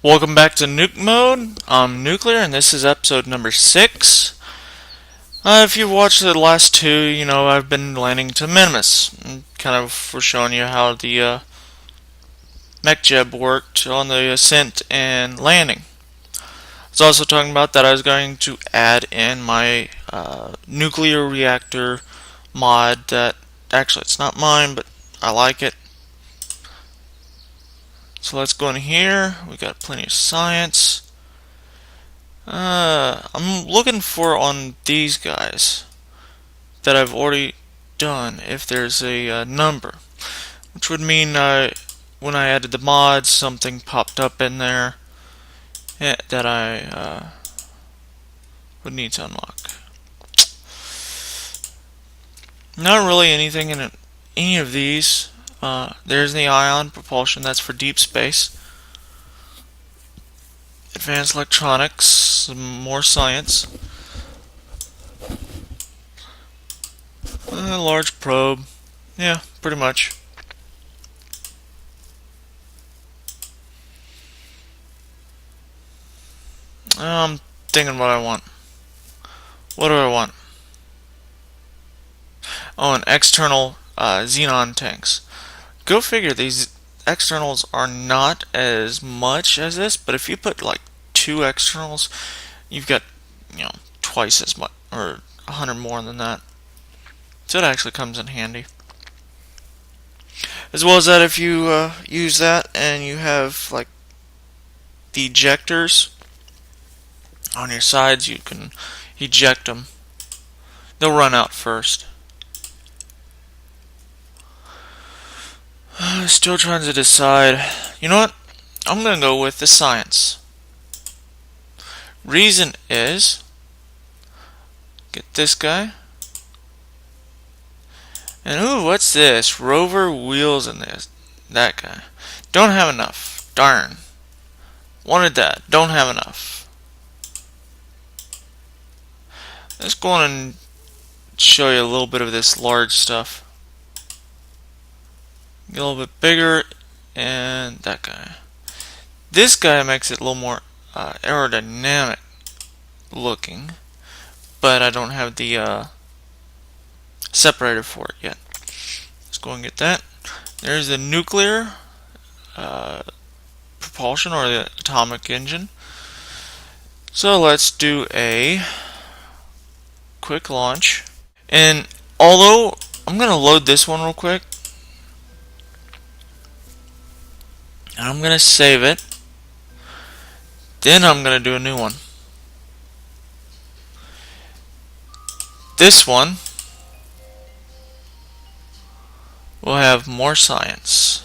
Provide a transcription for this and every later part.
Welcome back to Nuke Mode. I'm Nuclear, and this is episode number 6. If you've watched the last two, you know I've been landing to Minimus. And kind of for showing you how the mech jeb worked on the ascent and landing. I was also talking about that I was going to add in my nuclear reactor mod that, actually it's not mine, but I like it. So let's go in here. We got plenty of science. I'm looking for on these guys that I've already done if there's a number, which would mean when I added the mods, something popped up in there that I would need to unlock. Not really anything in any of these. There's the ion propulsion, that's for deep space. Advanced electronics, some more science. Large probe. Yeah, pretty much. I'm thinking what I want. What do I want? Oh, and external xenon tanks. Go figure, these externals are not as much as this, but if you put like 2 externals, you've got, twice as much, or 100 more than that. So it actually comes in handy. As well as that, if you use that and you have like the ejectors on your sides, you can eject them. They'll run out first. Still trying to decide. You know what? I'm going to go with the science. Reason is, get this guy. And ooh, what's this? Rover wheels in this. That guy. Don't have enough. Darn. Wanted that. Don't have enough. Let's go on and show you a little bit of this large stuff. Get a little bit bigger, and that guy. This guy makes it a little more aerodynamic looking, but I don't have the separator for it yet. Let's go and get that. There's the nuclear propulsion, or the atomic engine. So let's do a quick launch. And although I'm going to load this one real quick, and I'm going to save it, then I'm going to do a new one. This one will have more science.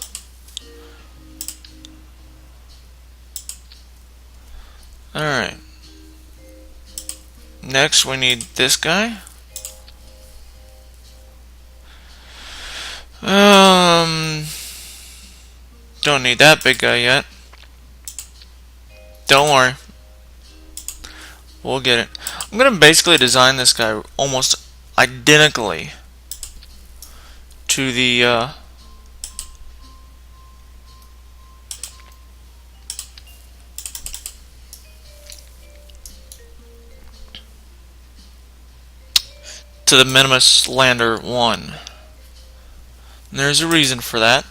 Alright. Next we need this guy. Don't need that big guy yet. Don't worry. We'll get it. I'm going to basically design this guy almost identically to the Minimus Lander 1. And there's a reason for that.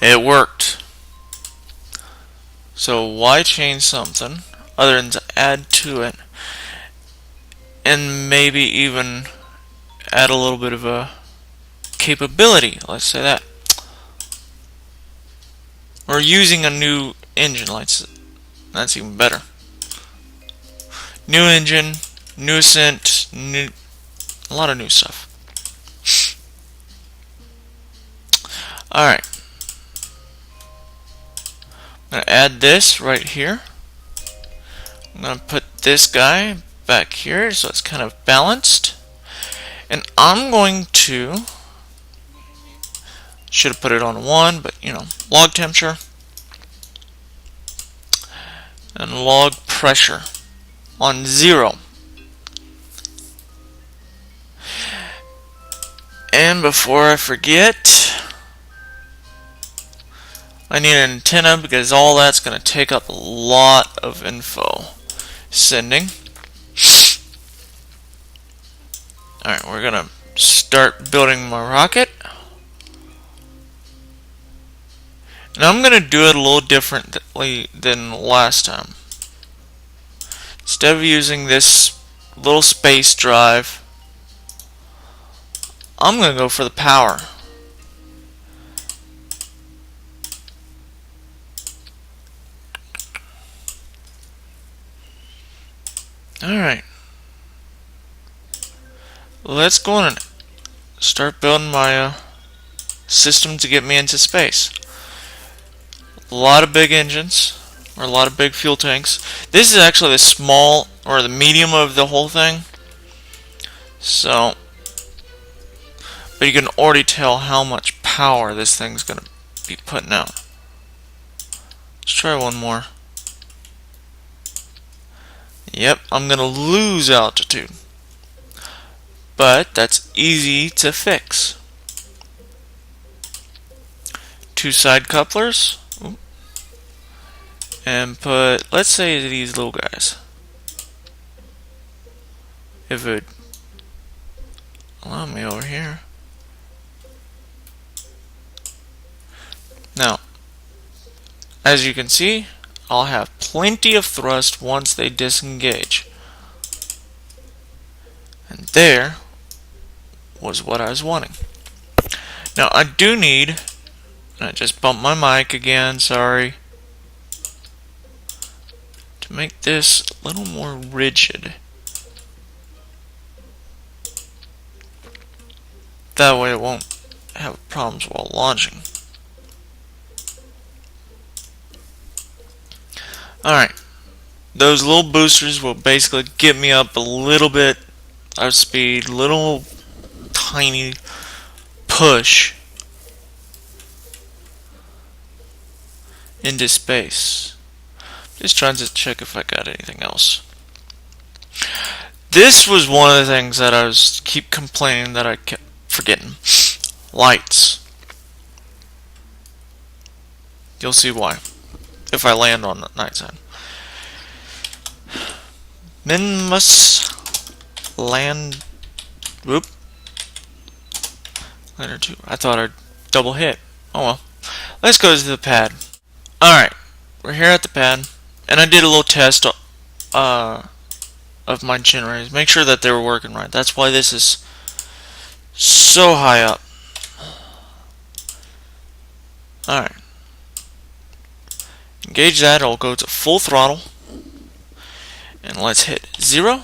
It worked. So why change something other than to add to it, and maybe even add a little bit of a capability, let's say that. Or using a new engine, that's even better. New engine, new ascent, a lot of new stuff. Alright. I'm going to add this right here. I'm going to put this guy back here so it's kind of balanced. And I'm going to, should have put it on 1, but log temperature and log pressure on 0. And before I forget, I need an antenna because all that's going to take up a lot of info. Sending. Alright, we're going to start building my rocket. And I'm going to do it a little differently than last time. Instead of using this little space drive, I'm going to go for the power. Alright. Let's go on and start building my system to get me into space. A lot of big engines, or a lot of big fuel tanks. This is actually the small, or the medium of the whole thing. So, but you can already tell how much power this thing's going to be putting out. Let's try one more. Yep, I'm going to lose altitude. But that's easy to fix. 2 side couplers. Ooh. And put, let's say, these little guys. If it would allow me over here. Now, as you can see, I'll have plenty of thrust once they disengage. And there was what I was wanting. Now I do need, I just bumped my mic again, sorry, to make this a little more rigid. That way it won't have problems while launching. Alright, those little boosters will basically get me up a little bit of speed, little tiny push into space. Just trying to check if I got anything else. This was one of the things that I was keep complaining that I kept forgetting. Lights. You'll see why if I land on the nighttime. Minimus land. Whoop. Lander 2. I thought I'd double hit. Oh well. Let's go to the pad. Alright. We're here at the pad. And I did a little test of my generators. Make sure that they were working right. That's why this is so high up. Alright. Engage that. It'll go to full throttle. And let's hit 0.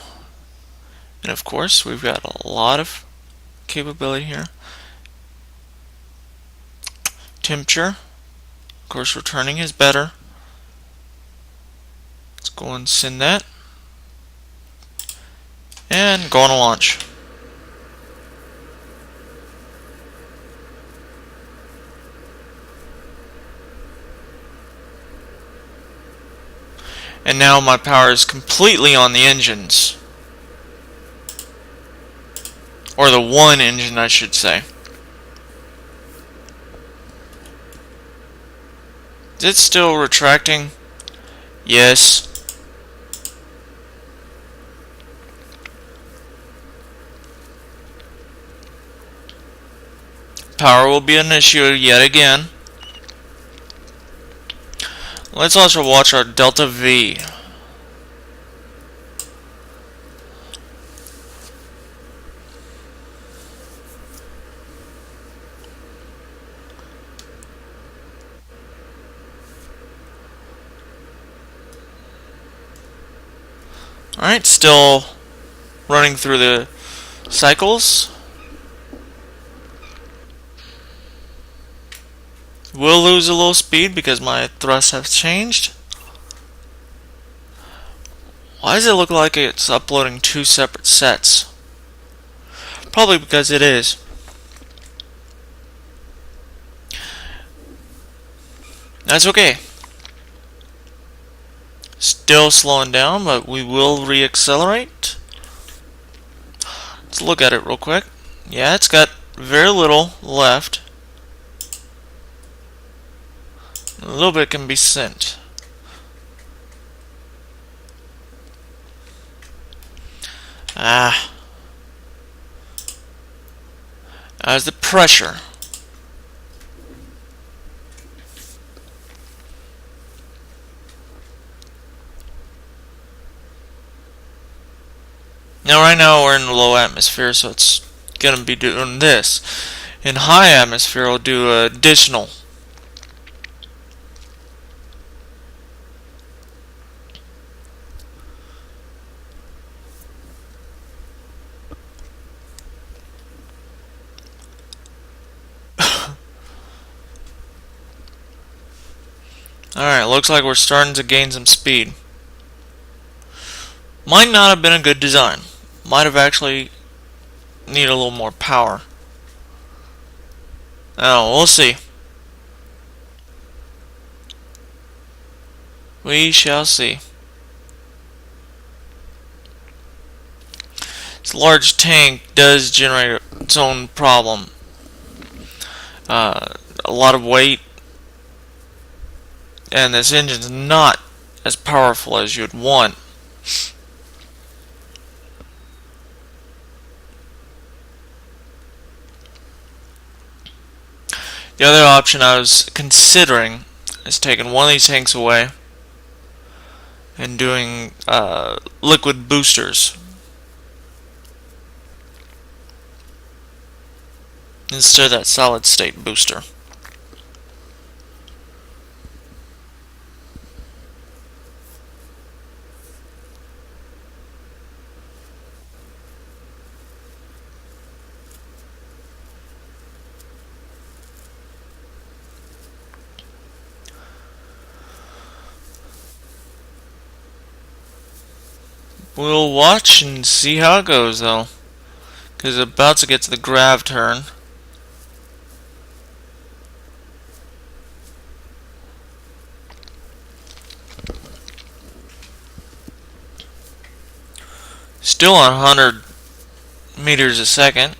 And of course, we've got a lot of capability here. Temperature. Of course, returning is better. Let's go and send that. And go on a launch. And now my power is completely on the engines. Or the one engine, I should say. Is it still retracting? Yes. Power will be an issue yet again. Let's also watch our Delta V. Alright, still running through the cycles. Will lose a little speed because my thrusts have changed. Why does it look like it's uploading 2 separate sets? Probably because it is. That's okay. Still slowing down, but we will re-accelerate. Let's look at it real quick. Yeah, it's got very little left. A little bit can be sent. As the pressure. Now right now we're in the low atmosphere, so it's gonna be doing this. In high atmosphere, it'll do additional. Alright, looks like we're starting to gain some speed. Might not have been a good design. Might have actually needed a little more power. Oh, we'll see. We shall see. This large tank does generate its own problem. A lot of weight, and this engine's not as powerful as you'd want. The other option I was considering is taking one of these tanks away and doing liquid boosters instead of that solid state booster. We'll watch and see how it goes, though, because it's about to get to the grav turn. Still on 100 meters a second.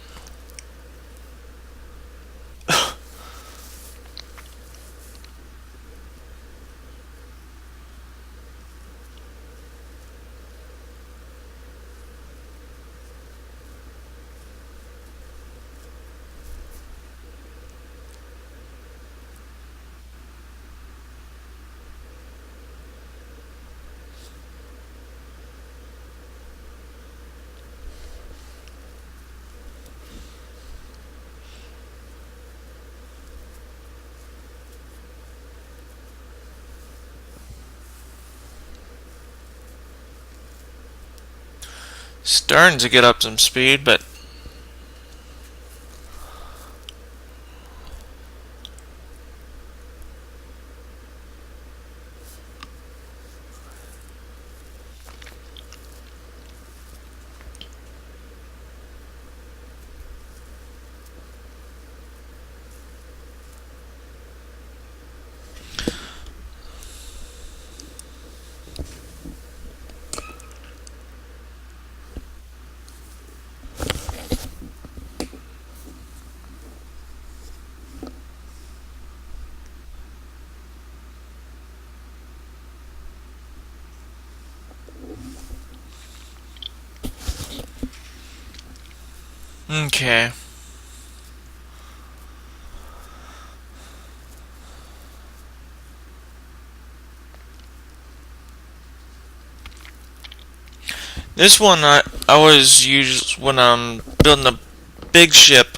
Starting to get up some speed, but okay. This one I always use when I'm building a big ship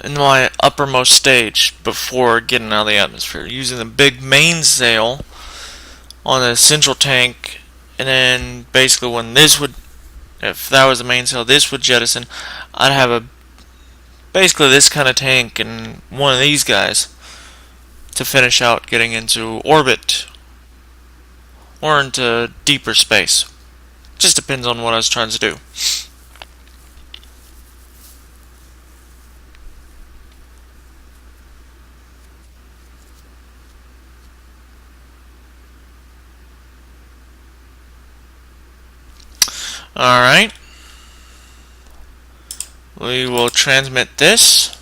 in my uppermost stage before getting out of the atmosphere, using the big mainsail on the central tank, and then basically when this would, if that was the mainsail, this would jettison. I'd have basically this kind of tank and one of these guys to finish out getting into orbit or into deeper space. Just depends on what I was trying to do. Alright. We will transmit this.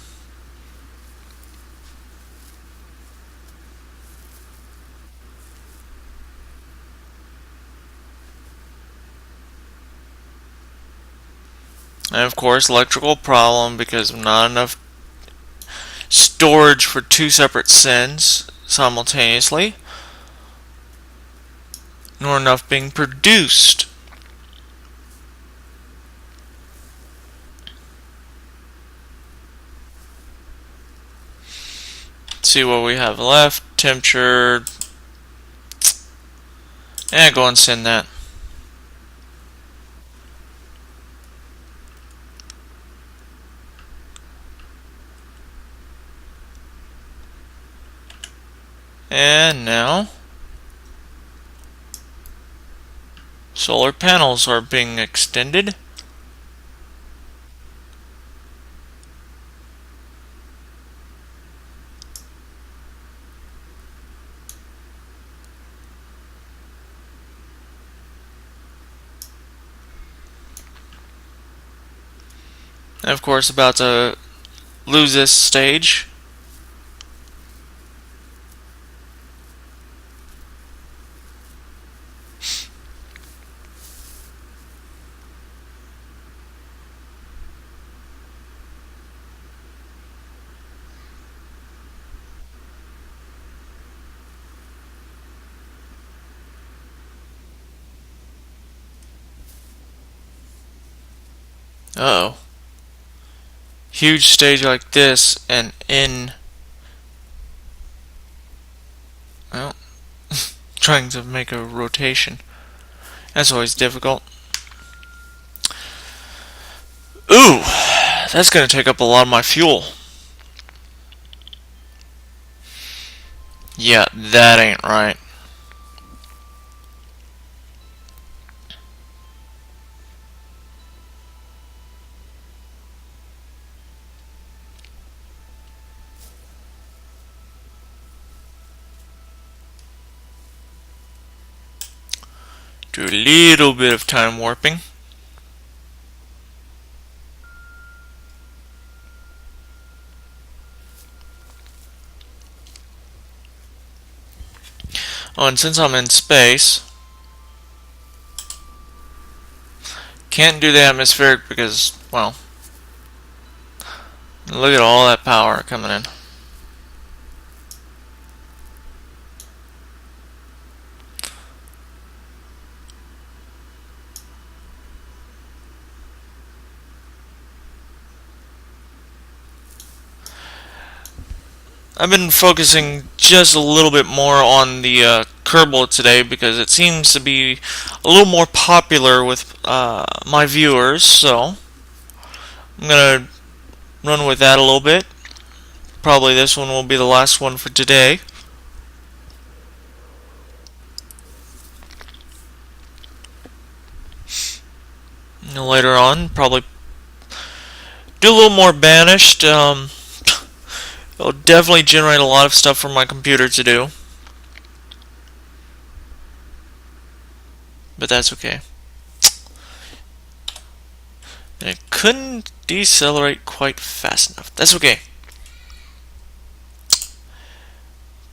And of course, electrical problem because not enough storage for two separate sends simultaneously, nor enough being produced. Let's see what we have left. Temperature. Go and send that. And now solar panels are being extended. And of course, about to lose this stage. Uh-oh. Huge stage like this, and well, trying to make a rotation. That's always difficult. Ooh, that's going to take up a lot of my fuel. Yeah, that ain't right. Do a little bit of time warping. Oh, and since I'm in space, can't do the atmospheric because, well, look at all that power coming in. I've been focusing just a little bit more on the Kerbal today because it seems to be a little more popular with my viewers, so I'm going to run with that a little bit. Probably this one will be the last one for today. And later on, probably do a little more banished. It'll definitely generate a lot of stuff for my computer to do. But that's okay. And it couldn't decelerate quite fast enough. That's okay.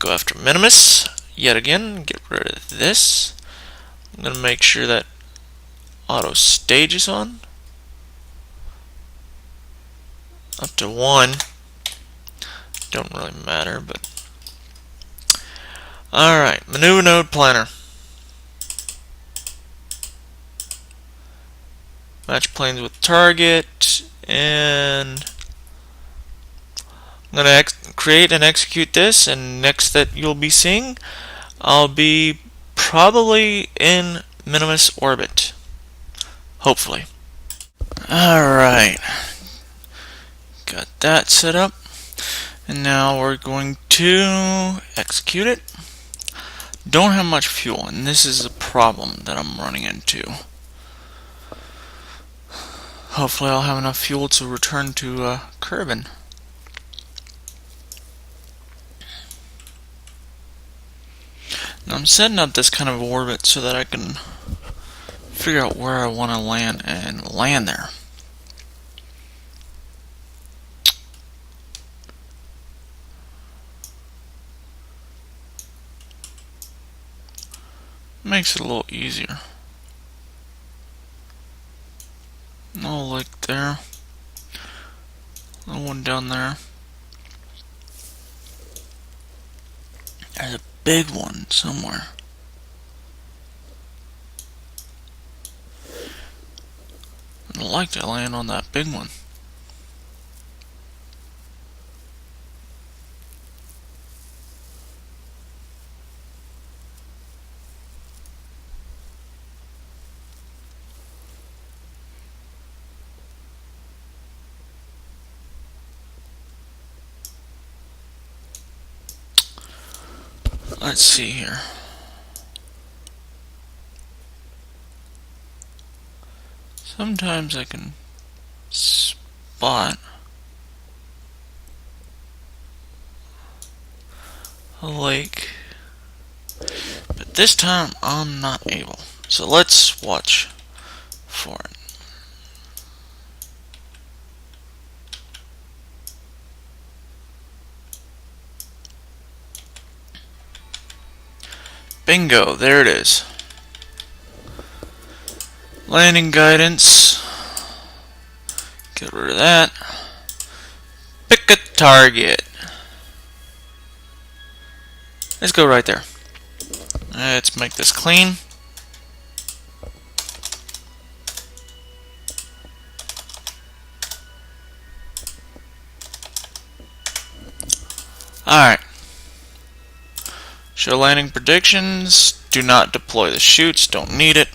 Go after Minimus yet again. Get rid of this. I'm going to make sure that auto stage is on. Up to 1. Don't really matter, but alright, maneuver node planner. Match planes with target, and I'm going to create and execute this, and next that you'll be seeing, I'll be probably in Minimus orbit. Hopefully. Alright. Got that set up. And now we're going to execute it. Don't have much fuel, and this is a problem that I'm running into. Hopefully I'll have enough fuel to return to Kerbal. Now I'm setting up this kind of orbit so that I can figure out where I want to land and land there. Makes it a little easier. No, like there. No one down there. There's a big one somewhere. I'd like to land on that big one. Let's see here. Sometimes I can spot a lake, but this time I'm not able. So let's watch for it. Bingo, there it is. Landing guidance. Get rid of that. Pick a target. Let's go right there. Let's make this clean. Alright. Show landing predictions. Do not deploy the chutes. Don't need it.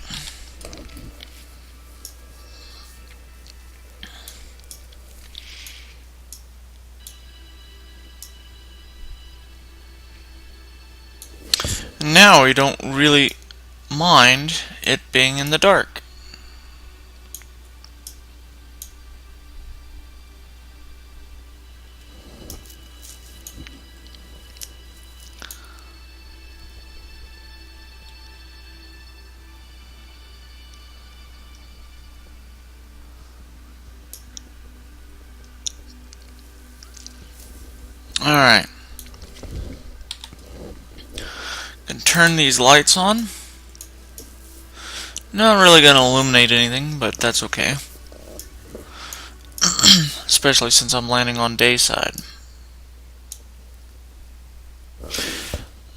Now we don't really mind it being in the dark. Alright. Can turn these lights on. Not really gonna illuminate anything, but that's okay. Especially since I'm landing on day side.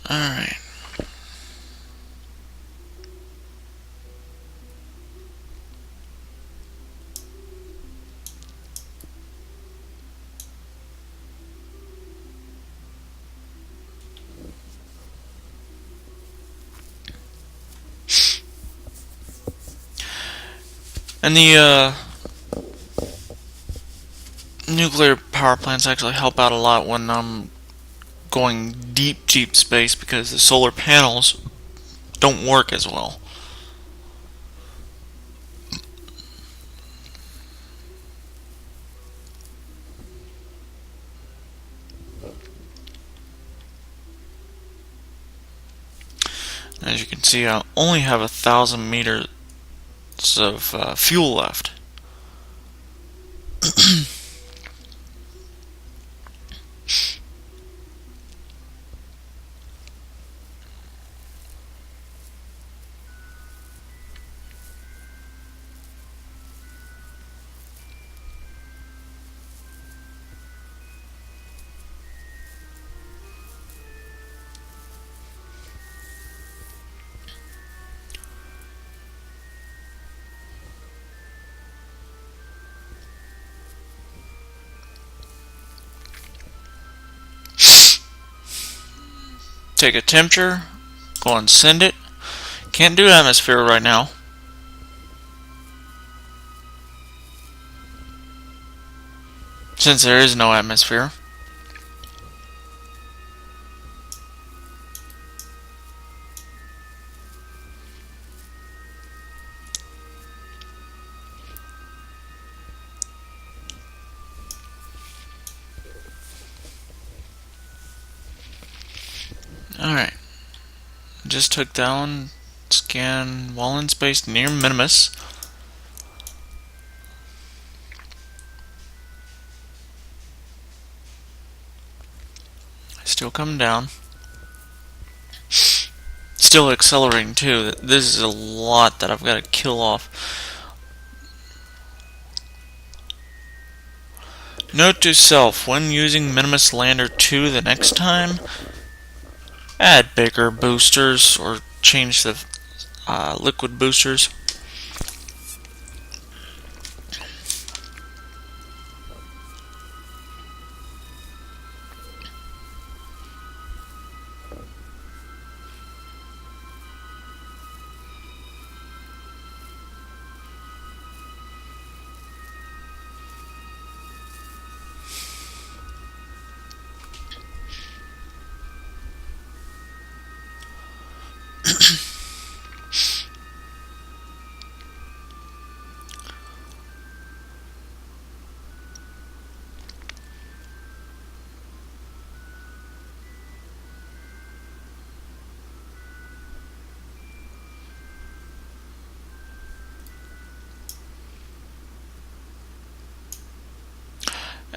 Alright. And the nuclear power plants actually help out a lot when I'm going deep space, because the solar panels don't work as well. As you can see, I only have 1,000 meters of fuel left. Take a temperature, go and send it. Can't do atmosphere right now. Since there is no atmosphere. Alright. Just took down, scan while in space near Minimus. Still coming down. Still accelerating too. This is a lot that I've got to kill off. Note to self, when using Minimus Lander 2 the next time, add bigger boosters or change the liquid boosters.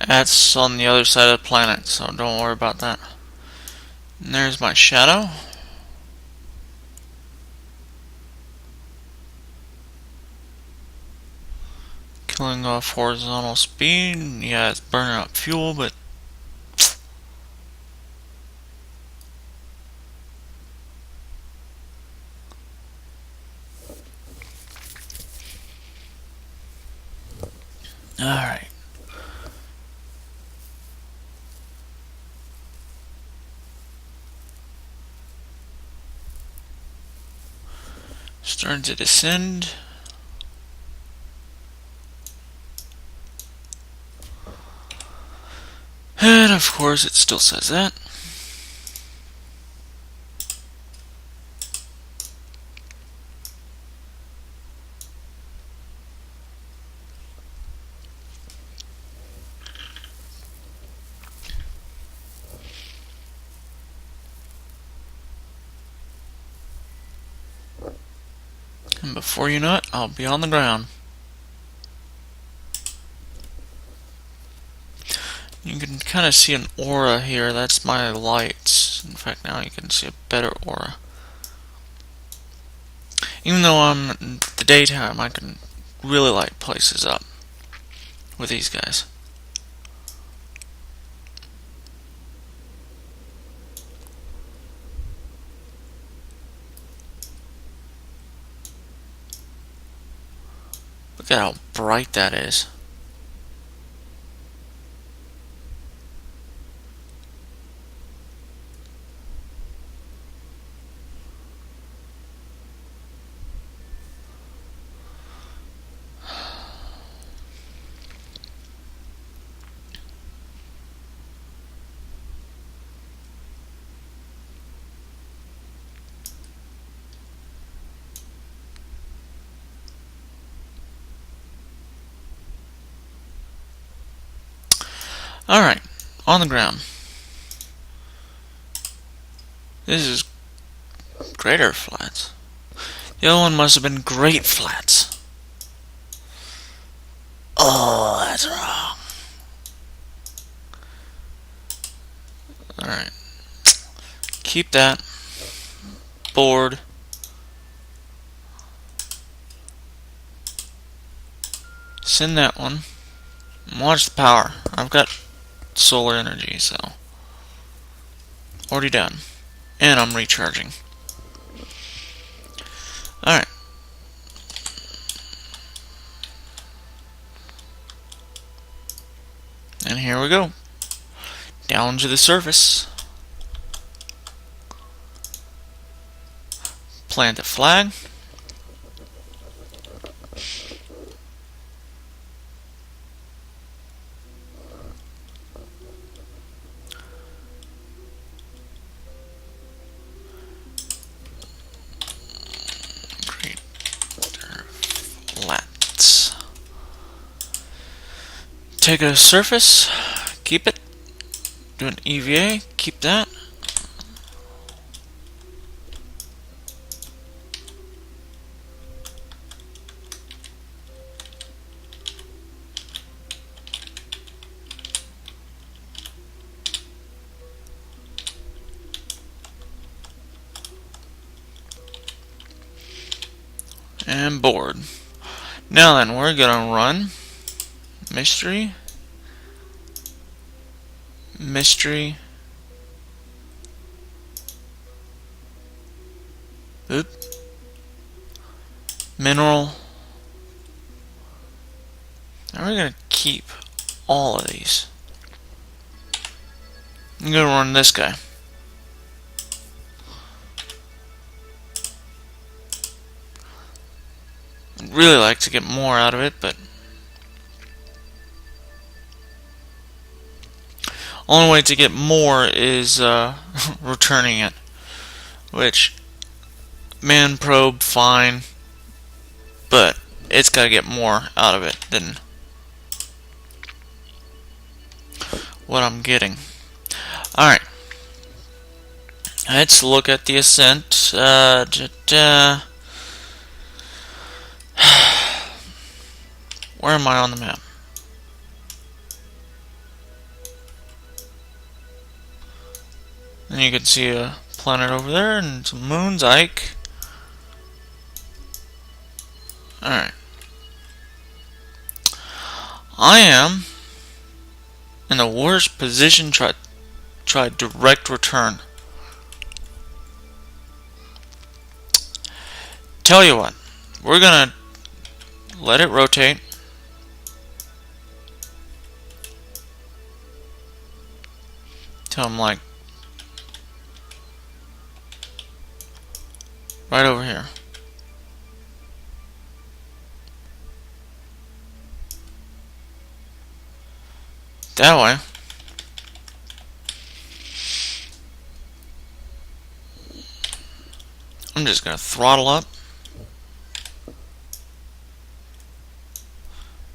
That's on the other side of the planet, so don't worry about that. And there's my shadow. Killing off horizontal speed. Yeah, it's burning up fuel, but alright. Starting to descend. And of course it still says that. And before you know it, I'll be on the ground. You can kind of see an aura here. That's my lights. In fact, now you can see a better aura. Even though I'm in the daytime, I can really light places up with these guys. Look at how bright that is. Alright, on the ground. This is greater flats. The other one must have been great flats. Oh, that's wrong. Alright. Keep that. Board. Send that one. And watch the power. I've got solar energy, so already done. And I'm recharging. Alright. And here we go. Down to the surface. Plant a flag. Flats. Take a surface, keep it, do an EVA, keep that. And board. Now then, we're gonna run mystery Mystery. Oop. Mineral. Now we're gonna keep all of these. I'm gonna run this guy. I'd really like to get more out of it, but only way to get more is returning it. Which, man probe, fine, but it's gotta get more out of it than what I'm getting. Alright. Let's look at the ascent. Where am I on the map? And you can see a planet over there and some moons, Ike. Alright. I am in the worst position to try direct return. Tell you what, we're gonna let it rotate. Tell him like right over here. That way. I'm just gonna throttle up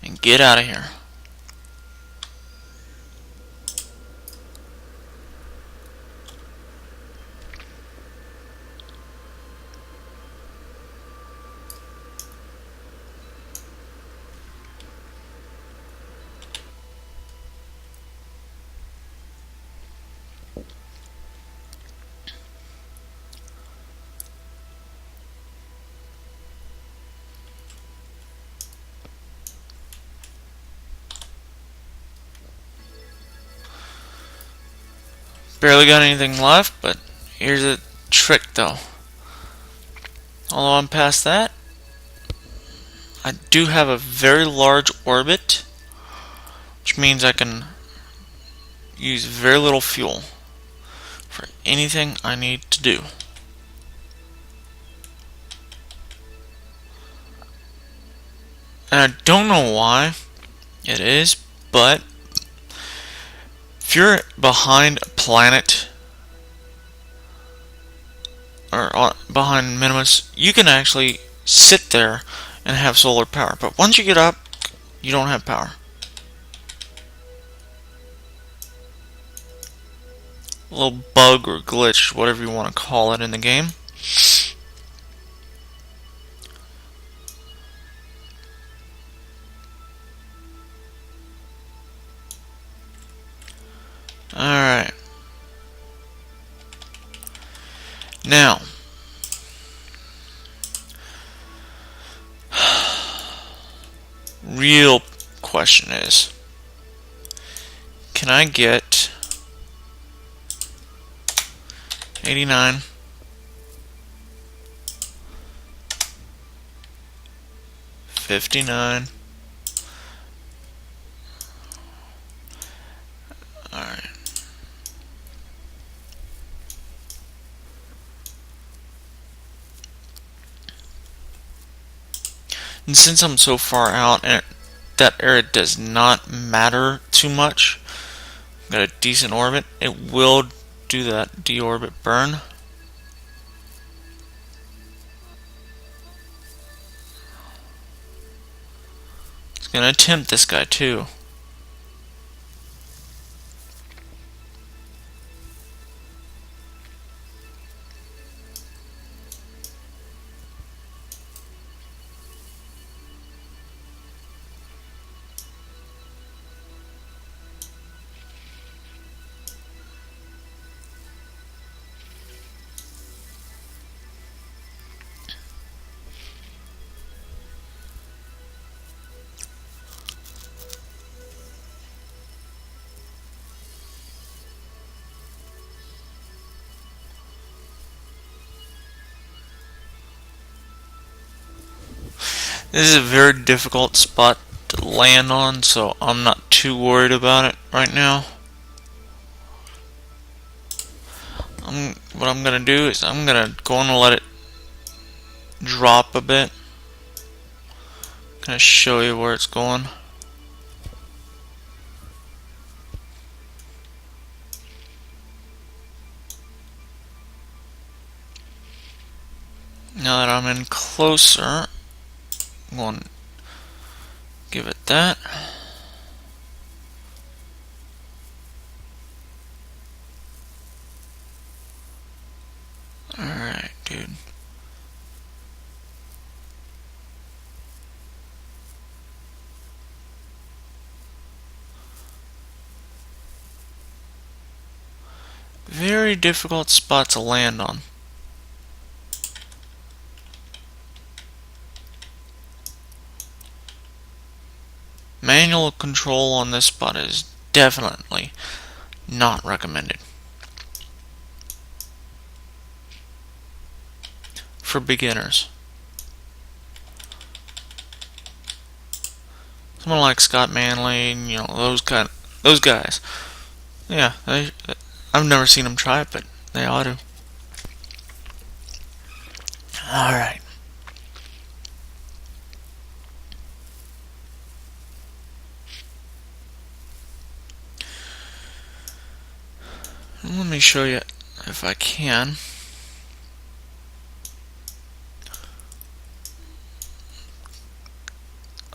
and get out of here. Barely got anything left, but here's a trick though. Although I'm past that, I do have a very large orbit, which means I can use very little fuel for anything I need to do. And I don't know why it is, but if you're behind a planet or behind Minimus, you can actually sit there and have solar power. But once you get up, you don't have power. A little bug or glitch, whatever you want to call it in the game. Alright. Now, real question is, can I get 89, 59? Alright. And since I'm so far out and that area does not matter too much, got a decent orbit, it will do that deorbit burn. It's gonna attempt this guy too. This is a very difficult spot to land on, so I'm not too worried about it right now. What I'm gonna do is I'm gonna go and let it drop a bit. Gonna show you where it's going. Now that I'm in closer, I'm going to give it that. Alright, dude. Very difficult spot to land on. Manual control on this spot is definitely not recommended for beginners. Someone like Scott Manley, you know, those guys. Yeah, I've never seen them try it, but they ought to. Alright. Let me show you if I can.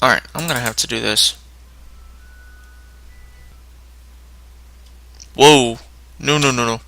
Alright, I'm gonna have to do this. Whoa! No, no, no, no.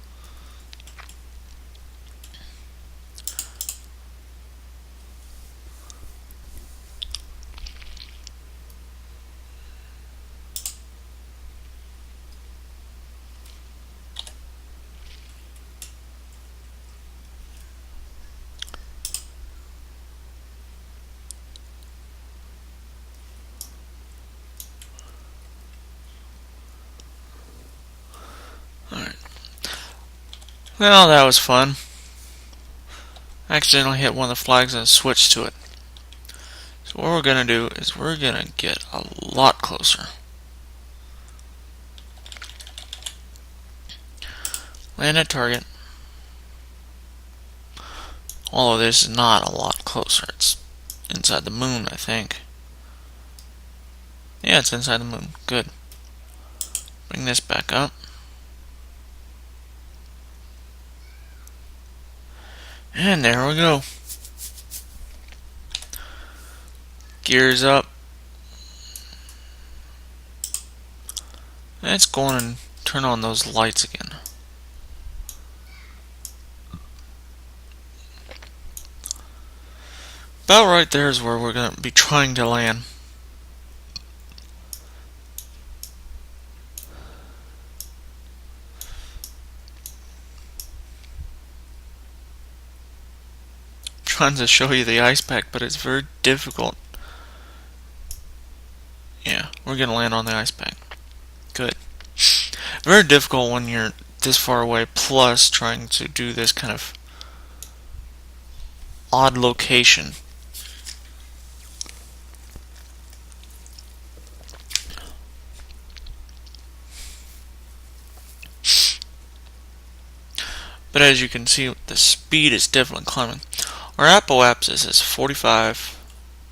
Alright. Well, that was fun. I accidentally hit one of the flags and switched to it. So what we're gonna do is we're gonna get a lot closer. Land at target. Although this is not a lot closer. It's inside the moon, I think. Yeah, it's inside the moon. Good. Bring this back up. And there we go. Gears up. Let's go on and turn on those lights again. About right there is where we're going to be trying to land. Trying to show you the ice pack, but it's very difficult. Yeah, we're going to land on the ice pack. Good. Very difficult when you're this far away, plus trying to do this kind of odd location. But as you can see, the speed is definitely climbing. Our apoapsis is 45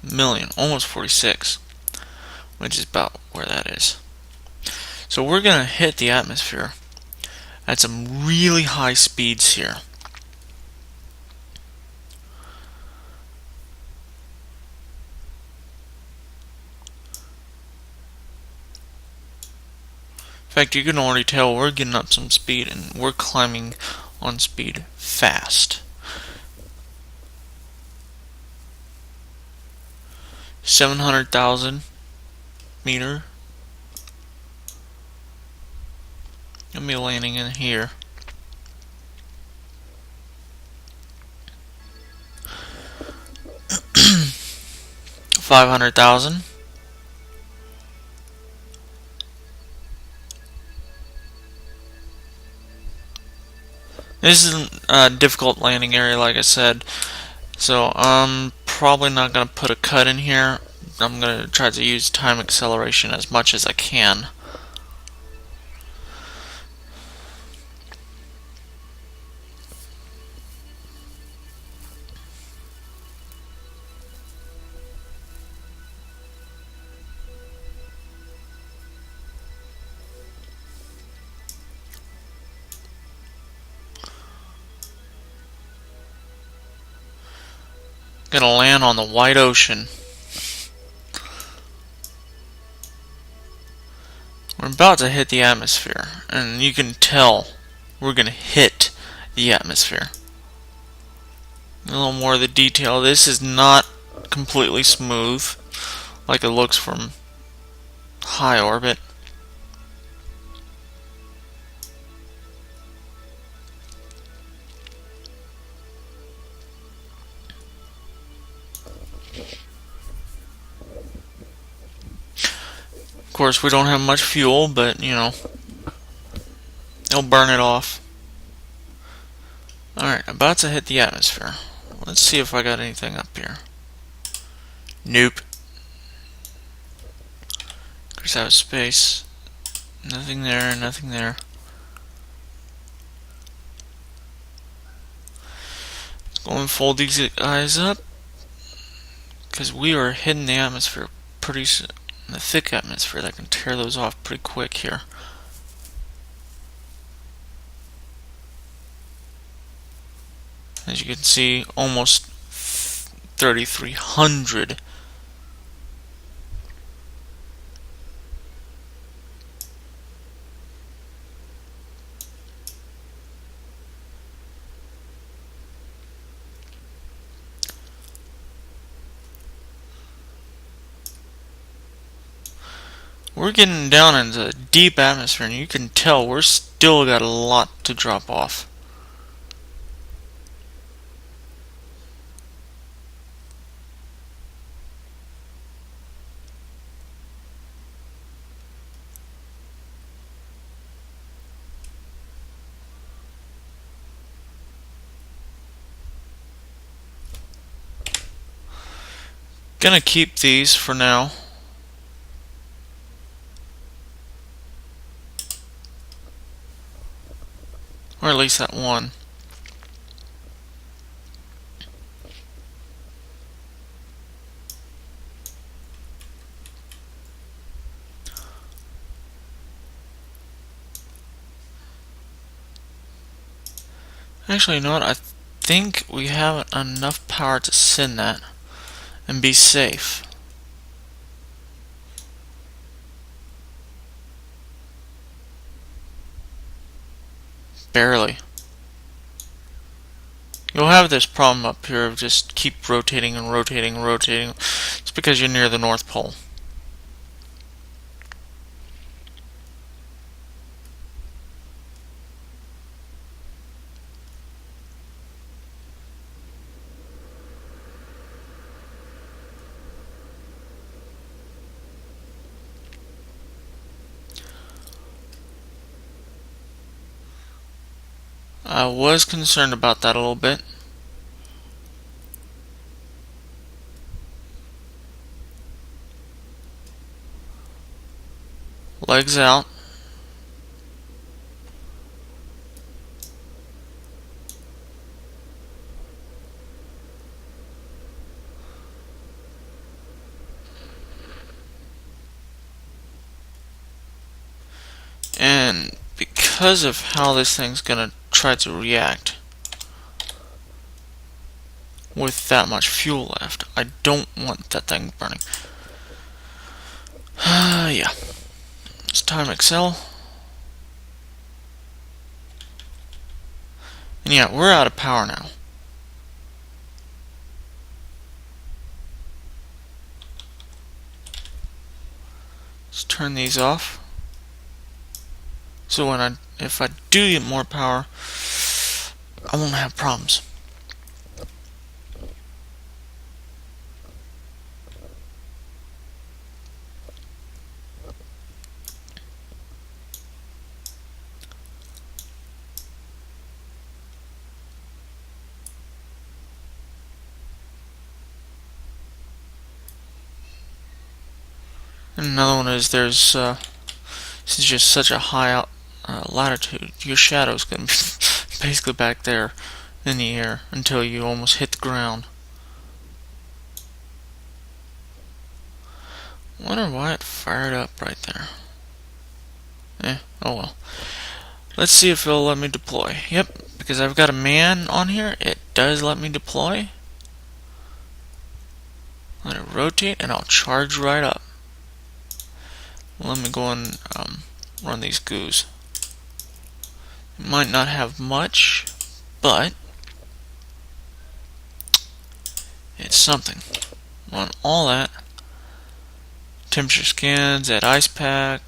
million, almost 46, which is about where that is. So we're going to hit the atmosphere at some really high speeds here. In fact, you can already tell we're getting up some speed and we're climbing on speed fast. 700,000 meter. Gonna be landing in here. $500,000. This is a difficult landing area, like I said. So I'm probably not going to put a cut in here. I'm going to try to use time acceleration as much as I can. Gonna land on the white ocean. We're about to hit the atmosphere, and you can tell we're gonna hit the atmosphere. A little more of the detail. This is not completely smooth like it looks from high orbit. Of course, we don't have much fuel, but you know, it'll burn it off. Alright, about to hit the atmosphere. Let's see if I got anything up here. Nope. Cruise out of space. Nothing there, nothing there. Go and fold these guys up, because we are hitting the atmosphere pretty soon. The thick atmosphere that can tear those off pretty quick here. As you can see, almost 3,300. We're getting down into a deep atmosphere, and you can tell we're still got a lot to drop off. Gonna keep these for now. Or at least that one. Actually, you know what? I think we have enough power to send that and be safe. Barely. You'll have this problem up here of just keep rotating and rotating and rotating. It's because you're near the North Pole. I was concerned about that a little bit. Legs out. And because of how this thing's gonna try to react with that much fuel left, I don't want that thing burning. Yeah. It's time Excel. And yeah, we're out of power now. Let's turn these off. So if I do get more power, I won't have problems. And another one is there's since you're such a high latitude, your shadow's gonna be basically back there in the air until you almost hit the ground. Wonder why it fired up right there. Oh well. Let's see if it'll let me deploy. Yep, because I've got a man on here, it does let me deploy. Let it rotate and I'll charge right up. Let me go and run these goos. It might not have much, but it's something. Run all that. Temperature scans, add ice pack,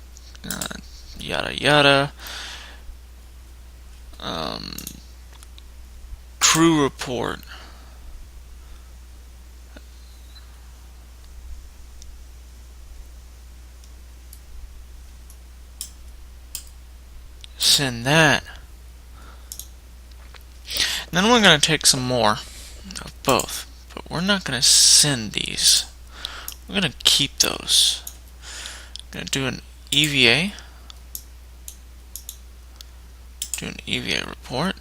yada yada. Crew report. Send that. And then we're going to take some more of both, but we're not going to send these. We're going to keep those. I'm going to do an EVA. Do an EVA report.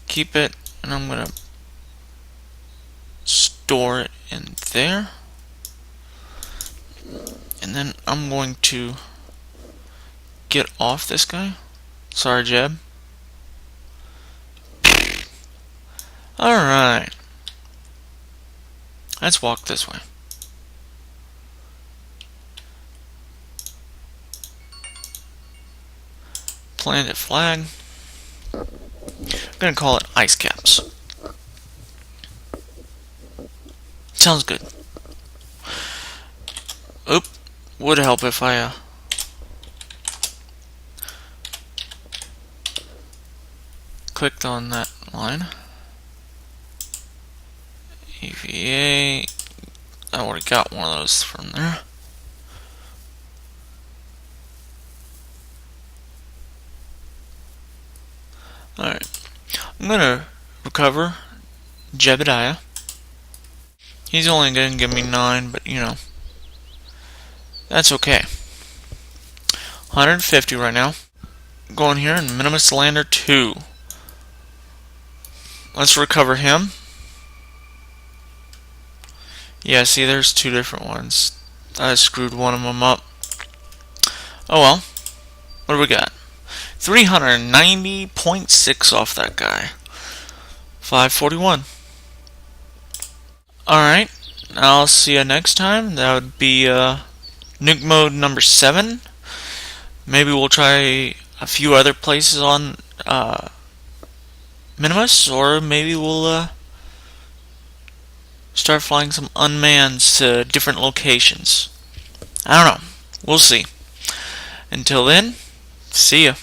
Keep it, and I'm going to store it in there. And then I'm going to get off this guy. Sorry, Jeb. Alright. Let's walk this way. Planet flag. I'm going to call it ice caps. Sounds good. Oop. Would help if I clicked on that line. EVA. I already got one of those from there. Alright. I'm gonna recover Jebediah. He's only gonna give me 9, but you know, that's okay. 150 right now. Going here in Minimus Lander 2. Let's recover him. Yeah, see, there's 2 different ones. I screwed one of them up. Oh well. What do we got? 390.6 off that guy. 541. Alright. I'll see you next time. That would be Nuke Mode number 7. Maybe we'll try a few other places on Minimus, or maybe we'll start flying some unmans to different locations. I don't know. We'll see. Until then, see ya.